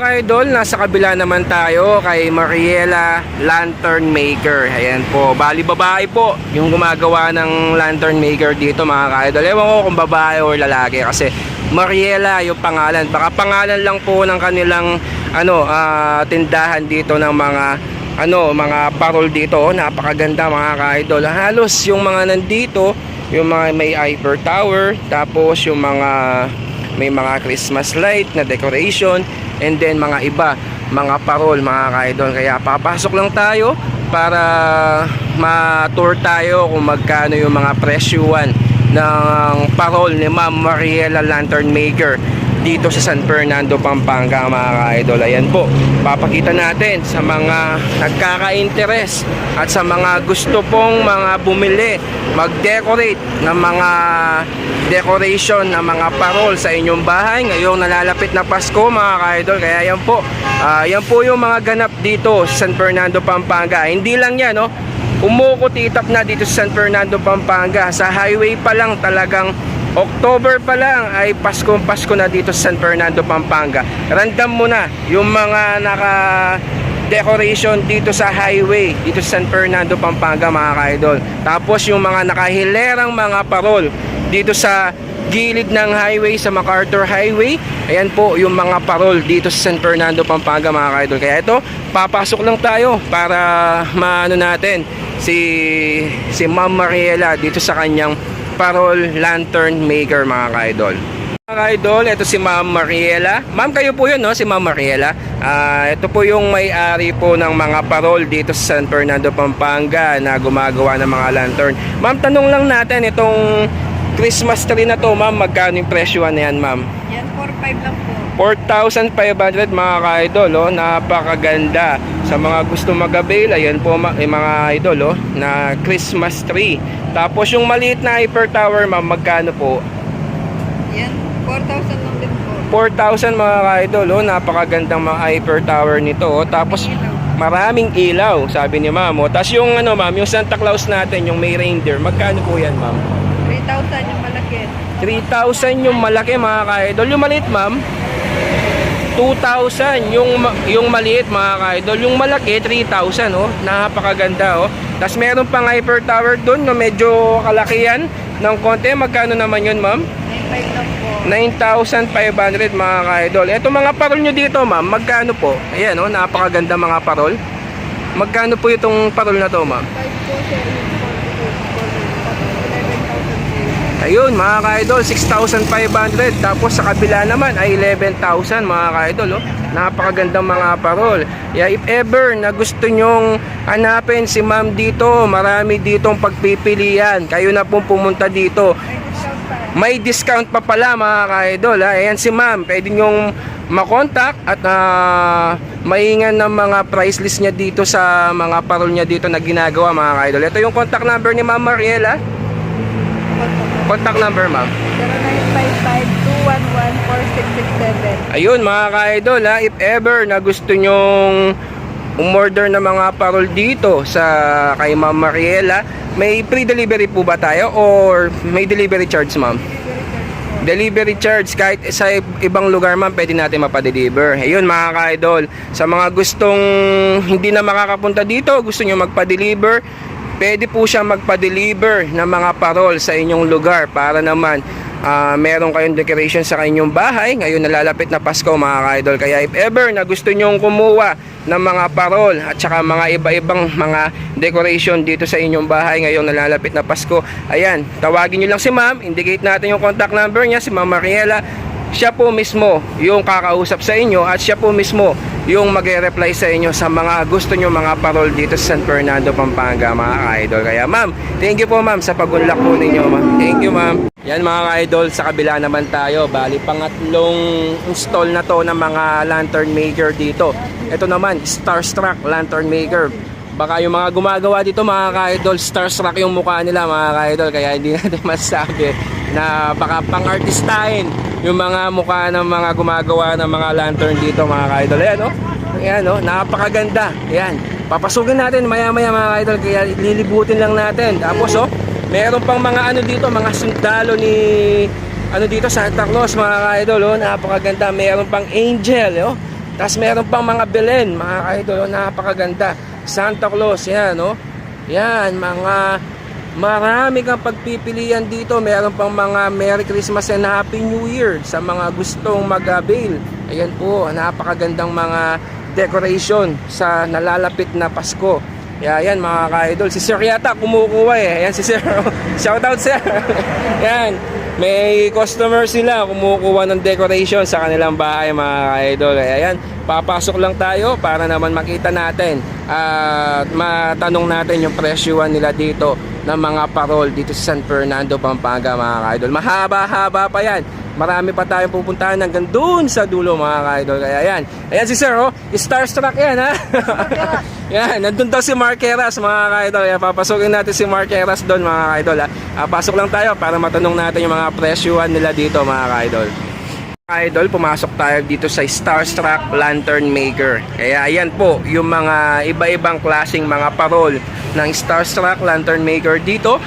Mga idol, nasa kabila naman tayo kay Mariela Lantern Maker. Ayan po, bali babae po yung gumagawa ng lantern maker dito mga idol. Ewan ko kung babae o lalaki kasi Mariela yung pangalan. Baka pangalan lang po ng kanilang tindahan dito ng mga parol dito. Napakaganda mga idol. Halos yung mga nandito, yung mga may Eiffel Tower, tapos yung may mga Christmas light na decoration, and then mga parol mga ka-idol. Kaya papasok lang tayo para ma-tour tayo kung magkano yung mga presyuan ng parol ni Ma'am Mariela Lantern Maker dito sa San Fernando, Pampanga mga ka-idol. Ayan po, papakita natin sa mga nagkaka-interest at sa mga gusto pong mga bumili, mag-decorate ng mga decoration ng mga parol sa inyong bahay ngayong nalalapit na Pasko mga ka-idol. Kaya yan po yung mga ganap dito sa San Fernando, Pampanga. Hindi lang yan, umukot-itap na dito sa San Fernando, Pampanga. Sa highway pa lang, talagang October pa lang ay Pasko na dito sa San Fernando, Pampanga. Random mo na yung mga decoration dito sa highway dito sa San Fernando, Pampanga mga ka-idol. Tapos yung mga nakahilerang mga parol dito sa gilid ng highway, sa MacArthur Highway. Ayan po yung mga parol dito sa San Fernando, Pampanga mga ka-idol. Kaya ito, papasok lang tayo para maano natin si Ma'am Mariela dito sa kanyang parol lantern maker mga ka-idol. Mga ka-idol, ito si Ma'am Mariela. Ma'am, kayo po yun, si Ma'am Mariela. Ito po yung may-ari po ng mga parol dito sa San Fernando, Pampanga na gumagawa ng mga lantern. Ma'am, tanong lang natin, itong Christmas tree na to, ma'am, magkano yung presyo na yan, ma'am? Yan, 4,500 lang po. 4,500 mga ka-idol, napakaganda. Sa mga gusto mag-avail, ayan po mga idol, na Christmas tree. Tapos yung maliit na Eiffel Tower, ma'am, magkano po? Yan, 4,000 lang din po. 4,000 mga ka-idol, napakagandang mga Eiffel Tower nito. Tapos maraming ilaw, sabi ni ma'am. Tapos yung ma'am, yung Santa Claus natin, yung may reindeer, magkano po yan, ma'am? 3,000 yung malaki. 3,000 yung malaki mga ka-idol. Yung maliit, ma'am, 2,000 yung maliit mga ka-idol. Yung malaki 3,000, napakaganda. Tapos meron pang Eiffel Tower doon na medyo kalakihan ng konti. Magkano naman yun, ma'am? 9,500 lang po. 9,500 mga ka-idol. Ito mga parol nyo dito, ma'am, magkano po? Ayan, napakaganda mga parol. Magkano po itong parol na to, ma'am? 5 po siya yung 11,000. Ayun mga ka-idol, 6,500. Tapos sa kabila naman ay 11,000 mga ka-idol. Napakagandang mga parol. If ever na gusto nyong hanapin si ma'am dito, marami ditong pagpipilian. Kayo na pong pumunta dito. May discount pa pala mga ka-idol. Ayan si ma'am, pwede nyong makontak at maingan ng mga price list niya dito sa mga parol niya dito na ginagawa mga ka-idol. Ito yung contact number ni Ma'am Mariela. Contact number, ma'am. 0955-211-4667. Ayun mga ka-idol, if ever na gusto nyong umorder ng mga parol dito sa kay Ma'am Mariela, may free delivery po ba tayo or may delivery charge, ma'am? Delivery charge, kahit sa ibang lugar, ma'am, pwede natin mapadeliver. Ayun mga ka-idol, sa mga gustong hindi na makakapunta dito, gusto nyo magpa-deliver, pwede po siya magpa-deliver ng mga parol sa inyong lugar para naman meron kayong decoration sa inyong bahay ngayon nalalapit na Pasko mga ka-idol. Kaya if ever na gusto nyong kumuha ng mga parol at saka mga iba-ibang mga decoration dito sa inyong bahay ngayong nalalapit na Pasko, ayan, tawagin nyo lang si ma'am, indicate natin yung contact number niya, si Ma'am Mariela. Siya po mismo yung kakausap sa inyo at siya po mismo yung magre-reply sa inyo sa mga gusto nyo mga parol dito sa San Fernando, Pampanga mga ka-idol. Kaya ma'am, thank you po ma'am sa pag-unlock po ninyo, ma'am. Thank you, ma'am. Yan mga ka-idol, sa kabila naman tayo. Bali pangatlong install na to ng mga lantern maker dito. Ito naman, Starstruck Lantern Maker. Baka yung mga gumagawa dito mga ka-idol, starstruck yung mukha nila mga ka-idol. Kaya hindi natin masasabi na baka pang-artistahin yung mga mukha ng mga gumagawa ng mga lantern dito mga ka-idol. Ayan, napakaganda. Ayan, papasukin natin maya-maya mga ka-idol. Kaya lilibutin lang natin. Tapos meron pang mga dito, mga sundalo ni dito Santa Claus mga ka-idol. Napakaganda. Meron pang angel, Tapos meron pang mga Belen, mga ka-idol, napakaganda. Santa Claus, yan, no? Yan, marami kang pagpipilian dito. Meron pang mga Merry Christmas and Happy New Year sa mga gustong mag-avail. Ayan po, napakagandang mga decoration sa nalalapit na Pasko. Yan mga ka-idol. Si Sir yata kumukuha eh. Ayan si Sir. Shout out Sir. Yan. May customer sila kumukuha ng decoration sa kanilang bahay mga ka-idol. Ayan. Papasok lang tayo para naman makita natin at matanong natin yung presyuhan nila dito ng mga parol dito sa San Fernando, Pampanga mga ka-idol. Mahaba-haba pa yan. Marami pa tayong pupuntahan hanggang doon sa dulo mga ka-idol. Kaya yan. Ayan si Sir, oh. Starstruck yan, ha? Yan, nandun daw si Mark Heras mga ka-idol. Yan, papasukin natin si Mark Heras doon mga ka-idol, ha? Pasok lang tayo para matanong natin yung mga presyuhan nila dito mga ka-idol. Idol, pumasok tayo dito sa Starstruck Lantern Maker. Kaya ayan po yung mga iba-ibang klaseng mga parol ng Starstruck Lantern Maker dito.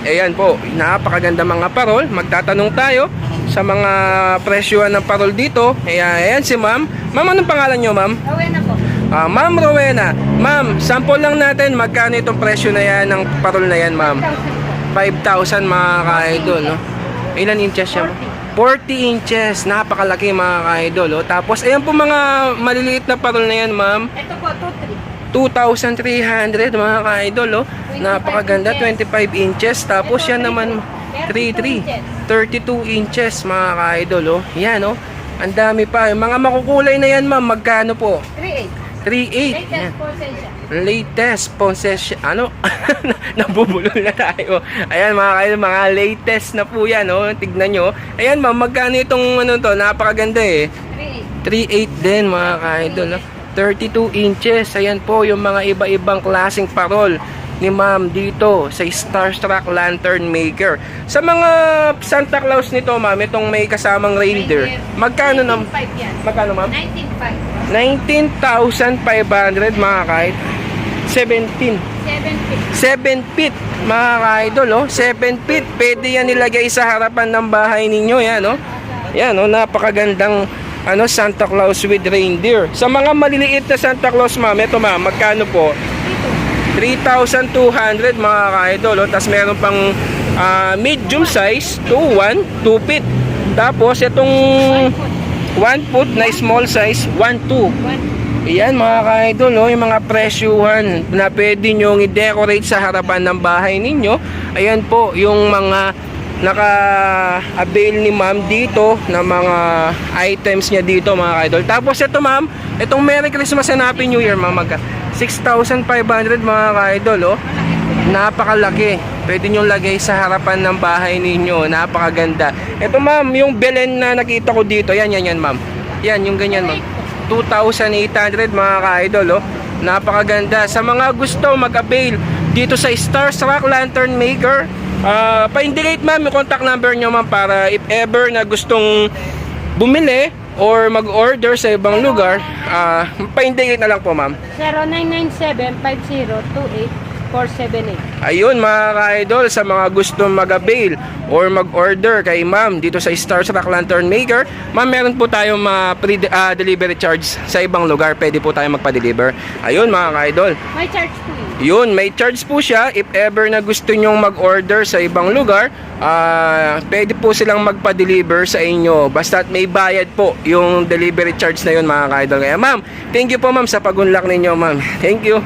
Ayan po, napakaganda mga parol. Magtatanong tayo sa mga presyuhan ng parol dito. Ayan si ma'am. Ma'am, anong pangalan nyo ma'am? Rowena po. Ma'am Rowena. Ma'am, sample lang natin magkano itong presyo na yan ng parol na yan ma'am. 5,000 mga ka-idol, no? Ilan inches siya? 40 inches, napakalaki mga ka-idol, oh. Tapos ayan po mga maliliit na parol na yan ma'am. Ito po, 2,300 mga ka-idol, oh. Napakaganda, 25 inches. Tapos yan naman 33, 32 inches mga ka-idol, oh. Yan, oh. Ang dami pa. Yung mga makukulay na yan ma'am, magkano po? 3.8. 3.8. Yan. po siya. Latest possession. Ano? Nabubulol na tayo. Ayan mga kaidol, mga latest na po yan, oh. Tignan nyo. Ayan ma'am, magkano itong ano to? Napakaganda eh. 3.8 din mga kaidol, no? 32 inches. Ayan po yung mga iba-ibang klaseng parol ni ma'am dito sa Starstruck Lantern Maker. Sa mga Santa Claus nito ma'am, itong may kasamang reindeer, magkano na? 19.5 yan. Magkano ma'am? 19.5. 19,500 mga kahit 17 7 feet. 7 feet mga ka-idol, oh. 7 feet, pwede yan nilagay sa harapan ng bahay ninyo, yan, oh. Yan, oh, napakagandang ano, Santa Claus with reindeer. Sa mga maliliit na Santa Claus ma'am, ito ma'am, magkano po? 3,200 mga ka-idol, oh. Tapos meron pang medium size, 2 feet. Tapos itong 1 foot na small size, 1.2. Ayan mga ka-idol, oh, yung mga presyuhan na pwede nyo i-decorate sa harapan ng bahay ninyo. Ayan po yung mga naka-avail ni ma'am dito na mga items niya dito mga ka-idol. Tapos ito ma'am, itong Merry Christmas and Happy New Year ma'am, 6,500 mga ka-idol, oh. Napakalaki. Pwede nyo lagay sa harapan ng bahay ninyo. Napakaganda. Ito ma'am, yung Belen na nakita ko dito, yan ma'am. Yan, yung ganyan ma'am. 2,800 mga ka-idol, oh. Napakaganda. Sa mga gusto mag-avail dito sa Starstruck Lantern Maker, pa-indicate ma'am yung contact number nyo ma'am para if ever na gustong bumili or mag-order sa ibang lugar, pa-indicate na lang po ma'am. 0997-5028-478. Ayun mga ka-idol, sa mga gustong mag-avail or mag-order kay ma'am dito sa Starstruck Lantern Maker, ma'am, meron po tayong delivery charge sa ibang lugar. Pwede po tayo magpa-deliver. Ayun mga ka-idol. May charge po yun. Yun, may charge po siya. If ever na gusto nyong mag-order sa ibang lugar, pwede po silang magpa-deliver sa inyo. Basta may bayad po yung delivery charge na yun mga ka-idol. Kaya ma'am, thank you po ma'am sa pag-unlock ninyo ma'am. Thank you.